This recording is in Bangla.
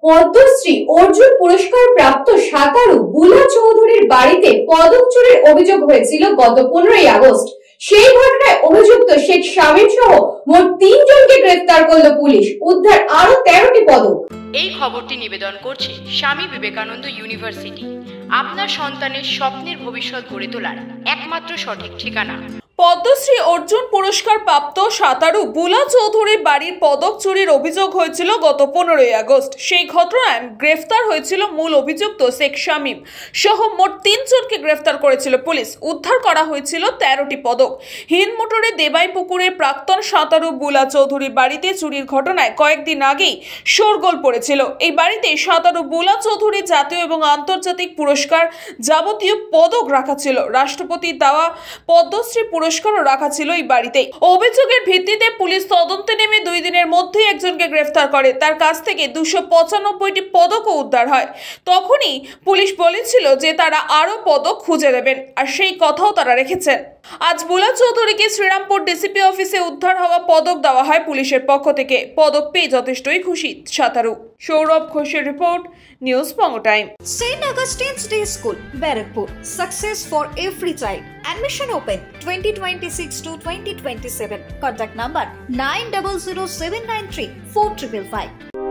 পদ্মশ্রী অর্জুন পুরস্কার প্রাপ্ত সাঁতারু বুলা চৌধুরীর বাড়িতে পদক চুরির অভিযোগ হয়েছিল গত 15ই আগস্ট। সেই ঘটনায় অভিযুক্ত শেখ শামীম সহ মোট 3 জনকে গ্রেফতার করল পুলিশ। উদ্ধার আরো 13টি পদক। এই খবরটি নিবেদন করছে স্বামী বিবেকানন্দ ইউনিভার্সিটি, আপনার সন্তানের স্বপ্নের ভবিষ্যৎ গড়ে তোলার একমাত্র সঠিক ঠিকানা। পদ্মশ্রী অর্জুন পুরস্কার প্রাপ্ত সাঁতারু বুলা চৌধুরীর বাড়ির পদক চুরির অভিযোগ হয়েছিল গত 15ই আগস্ট। সেই ঘটনায় গ্রেফতার হয়েছিল মূল অভিযুক্ত শেখ শামীম সহ মোট 3 জনকে গ্রেফতার করেছিল পুলিশ। উদ্ধার করা হয়েছিল 13টি পদক। হিন্দমোটরে দেবাইপুকুরের প্রাক্তন সাঁতারু বুলা চৌধুরীর বাড়িতে চুরির ঘটনায় কয়েকদিন আগেই শোরগোল পড়েছিল। এই বাড়িতে সাঁতারু বুলা চৌধুরীর জাতীয় এবং আন্তর্জাতিক পুরস্কার যাবতীয় পদক রাখা ছিল। রাষ্ট্রপতির দেওয়া পদ্মশ্রী পুরস্কারও রাখা ছিল এই বাড়িতে। অভিযোগের ভিত্তিতে পুলিশ তদন্তে নেমে 2 দিনের মধ্যেই একজনকে গ্রেফতার করে। তার কাছ থেকে 295টি পদকও উদ্ধার হয়। তখনই পুলিশ বলেছিল যে তারা আরো পদক খুঁজে দেবেন, আর সেই কথাও তারা রেখেছেন। আজ বুলা চৌধুরীকে শ্রীরামপুর ডিসিপি অফিসে উদ্ধার হওয়া পদক দেওয়া হয় পুলিশের পক্ষ থেকে। পদক পেয়ে যথেষ্টই খুশি সাঁতারু। সৌরভ ঘোষের report, news Banga time. St. Augustine's Day School, Barakpur. Success for every child. Admission open 2026 to 2027. Contact number 900793 4555.